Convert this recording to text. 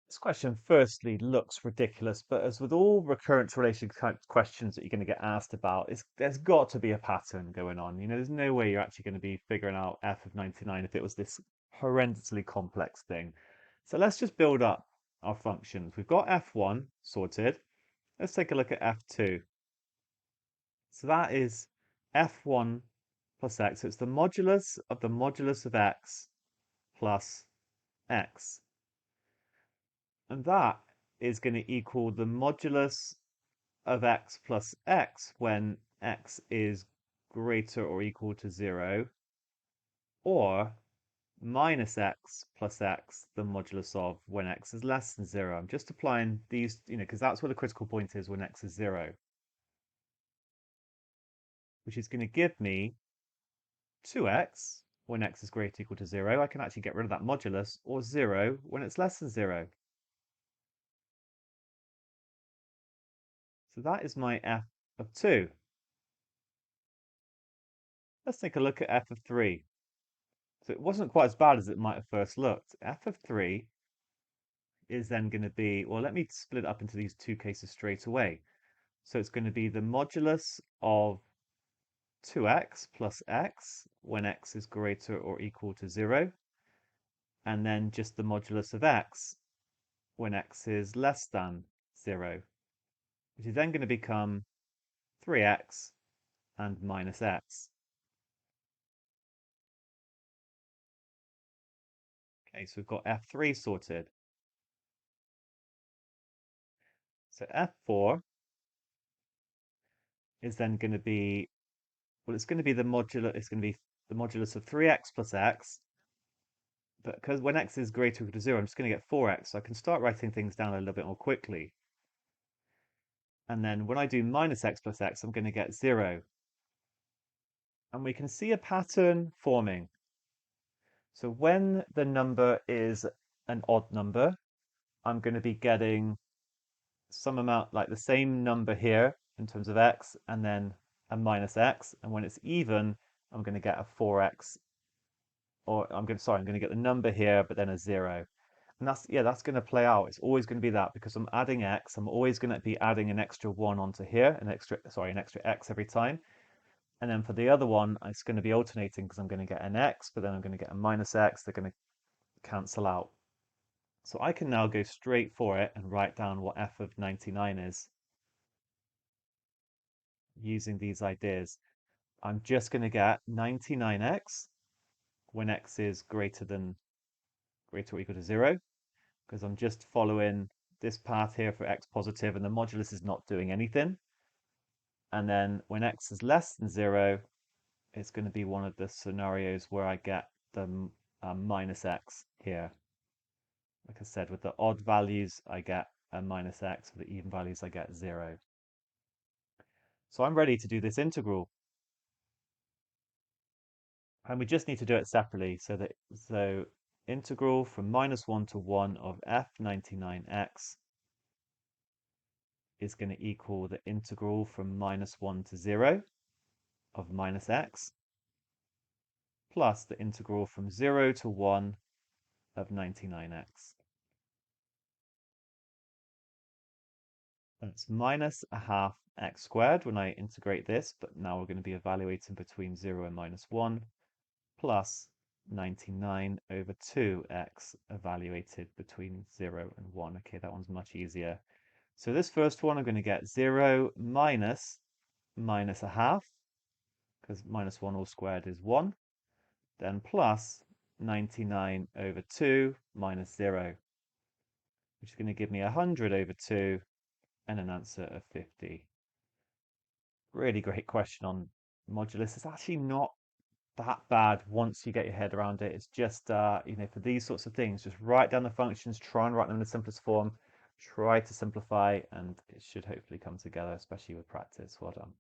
This question firstly looks ridiculous, but as with all recurrence relation type questions that you're going to get asked about, there's got to be a pattern going on. There's no way you're actually going to be figuring out f of 99 if it was this horrendously complex thing. So let's just build up our functions. We've got f1 sorted. Let's take a look at f2. So that is f1 plus x. So it's the modulus of x plus x. And that is going to equal the modulus of x plus x when x is greater or equal to 0, or minus x plus x, the modulus of when x is less than 0. I'm just applying these, because that's where the critical point is when x is 0, which is going to give me 2x when x is greater or equal to 0. I can actually get rid of that modulus, or 0 when it's less than 0. So that is my f of 2. Let's take a look at f of 3. So it wasn't quite as bad as it might have first looked. F of 3 is then going to be, well, let me split it up into these two cases straight away. So it's going to be the modulus of 2x plus x when x is greater or equal to 0, and then just the modulus of x when x is less than 0, which is then going to become 3x and minus x. Okay, so we've got f3 sorted. So f4 is then going to be, well, it's going to be the modulus of 3x plus x, but because when x is greater or equal to 0, I'm just going to get 4x, so I can start writing things down a little bit more quickly. And then when I do minus x plus x, I'm going to get 0. And we can see a pattern forming. So when the number is an odd number, I'm going to be getting some amount, like the same number here in terms of x, and then a minus x. And when it's even, I'm going to get a 4x, or I'm going to get the number here, but then a 0. And that's going to play out. It's always going to be that because I'm adding x. I'm always going to be adding an extra 1 onto here, an extra x every time. And then for the other one, it's going to be alternating because I'm going to get an x, but then I'm going to get a minus x. They're going to cancel out. So I can now go straight for it and write down what f of 99 is using these ideas. I'm just going to get 99x when x is greater or equal to 0, because I'm just following this path here for x positive, and the modulus is not doing anything. And then when x is less than 0, it's going to be one of the scenarios where I get the minus x here. Like I said, with the odd values, I get a minus x. With the even values, I get 0. So I'm ready to do this integral. And we just need to do it separately. So integral from -1 to 1 of f99x is going to equal the integral from -1 to 0 of minus x plus the integral from 0 to 1 of 99x. That's minus a half x squared when I integrate this, but now we're going to be evaluating between 0 and -1, plus 99 over 2x evaluated between 0 and 1. Okay, that one's much easier. So this first one, I'm going to get 0 minus a half, because -1 all squared is 1, then plus 99 over 2 minus 0, which is going to give me 100 over 2 and an answer of 50. Really great question on modulus. It's actually not that bad once you get your head around it. It's just, for these sorts of things, just write down the functions, try and write them in the simplest form, try to simplify, and it should hopefully come together, especially with practice. Well done.